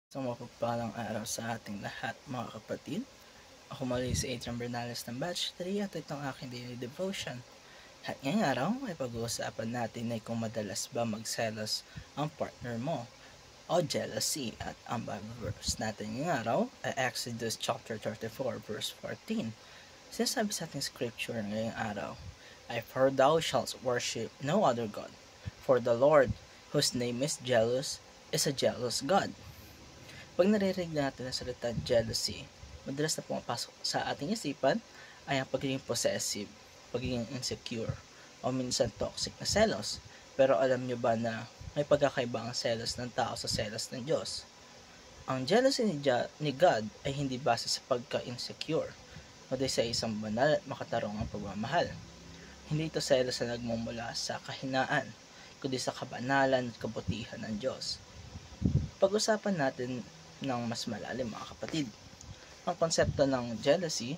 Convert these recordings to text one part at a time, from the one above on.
Isang mapagpalang araw sa ating lahat mga kapatid. Ako muli si Adrian Bernales ng Batch 3 at itong aking daily devotion. At ngayong araw ay pag-uusapan natin ay kung madalas ba magselos ang partner mo o jealousy. At ang Bible verse natin ngayong araw ay Exodus chapter 34 verse 14. Sinasabi sa ating scripture ngayong araw ay, "For thou shalt worship no other God, for the Lord, whose name is jealous, is a jealous God." Pag naririnig natin ang salita jealousy, madalas na pumapasok sa ating isipan ay ang pagiging possessive, pagiging insecure, o minsan toxic na selos. Pero alam nyo ba na may pagkakaiba ang selos ng tao sa selos ng Diyos? Ang jealousy ni God ay hindi base sa pagka-insecure, kundi sa isang banal at makatarungang pagmamahal. Hindi ito selos na nagmumula sa kahinaan, kundi sa kabanalan at kabutihan ng Diyos. Pag-usapan natin ng mas malalim mga kapatid. Ang konsepto ng jealousy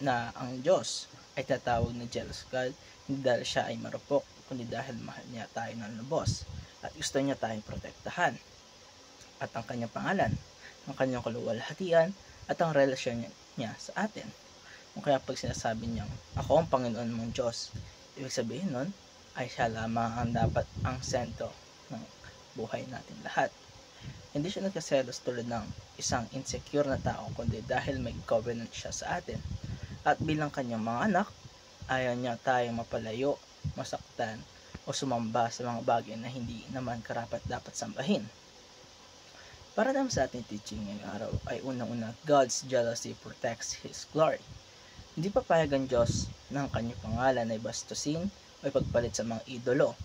na ang Diyos ay tatawag na jealous God, hindi dahil siya ay marupok, kundi dahil mahal niya tayo ng lubos at gusto niya tayong protektahan. At ang kanyang pangalan, ang kanyang kaluwalhatian at ang relasyon niya sa atin. Kung kaya pag sinasabi niyang, "Ako ang Panginoon mong Diyos," ibig sabihin nun ay siya lamang ang dapat ang sentro ng buhay natin lahat. Hindi siya nagkaselos tulad ng isang insecure na tao, kundi dahil may covenant siya sa atin. At bilang kanyang mga anak, ayaw niya tayong mapalayo, masaktan, o sumamba sa mga bagay na hindi naman karapat dapat sambahin. Para naman sa ating teaching ngayong araw ay unang-una, God's jealousy protects His glory. Hindi papayag ang Diyos ng kanyang pangalan ay bastusin o ipagpalit sa mga idolo.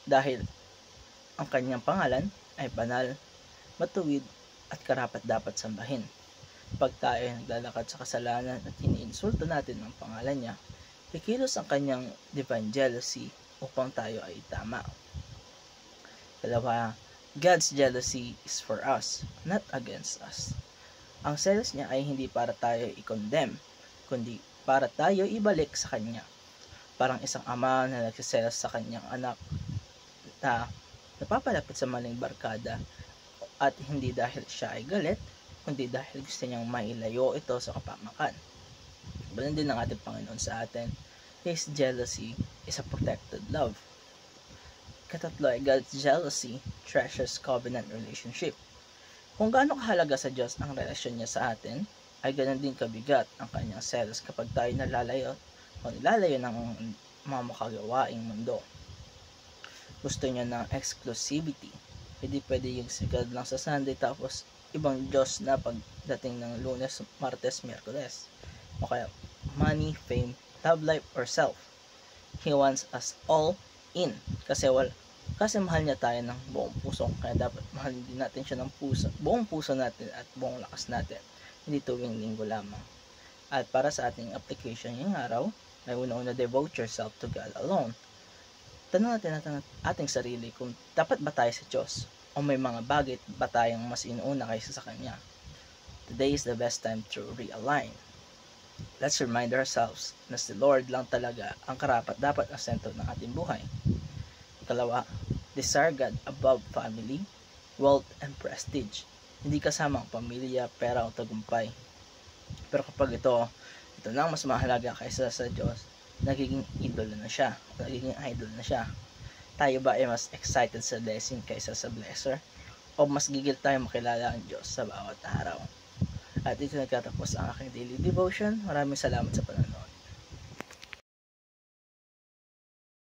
Dahil ang kanyang pangalan ay banal, matuwid at karapat dapat sambahin. Pag tayo naglalakad sa kasalanan at iniinsulto natin ang pangalan niya, kikilos ang kanyang divine jealousy upang tayo ay tama. Dalawa, God's jealousy is for us, not against us. Ang selos niya ay hindi para tayo i-condemn, kundi para tayo ibalik sa kanya. Parang isang ama na nagsiselos sa kanyang anak na napapalapit sa maling barkada, at hindi dahil siya ay galit, kundi dahil gusto niyang mailayo ito sa kapamakan. Ganun din ang ating Panginoon sa atin. His jealousy is a protected love. Katatlo ay God's jealousy treasures covenant relationship. Kung gaano kahalaga sa Diyos ang relasyon niya sa atin, ay ganun din kabigat ang kanyang selos kapag tayo nilalayo ng mga makagawaing mundo. Gusto niya ng exclusivity. Hindi pwede yung sigad lang sa Sunday tapos ibang Diyos na pagdating ng Lunes, Martes, Miyerkules. O kaya money, fame, love life, or self. He wants us all in. Kasi mahal niya tayo ng buong puso. Kaya dapat mahalin din natin siya ng buong puso natin at buong lakas natin. Hindi tuwing linggo lamang. At para sa ating application ngayong araw, ay una-una devote yourself to God alone. Tanong natin ang ating sarili kung dapat ba tayo sa Diyos o may mga bagay ba tayong mas inuuna kaysa sa Kanya. Today is the best time to realign. Let's remind ourselves na si Lord lang talaga ang karapat-dapat na sentro ng ating buhay. Ikalawa, desire God above family, wealth, and prestige. Hindi kasama ang pamilya, pera o tagumpay. Pero kapag ito na ang mas mahalaga kaysa sa Diyos, nagiging idol na siya, nagiging idol na siya. Tayo ba ay mas excited sa blessing kaysa sa blesser? O mas gigil tayo makilala ang Diyos sa bawat araw? At ito nagtatapos ang aking daily devotion. Maraming salamat sa panonood.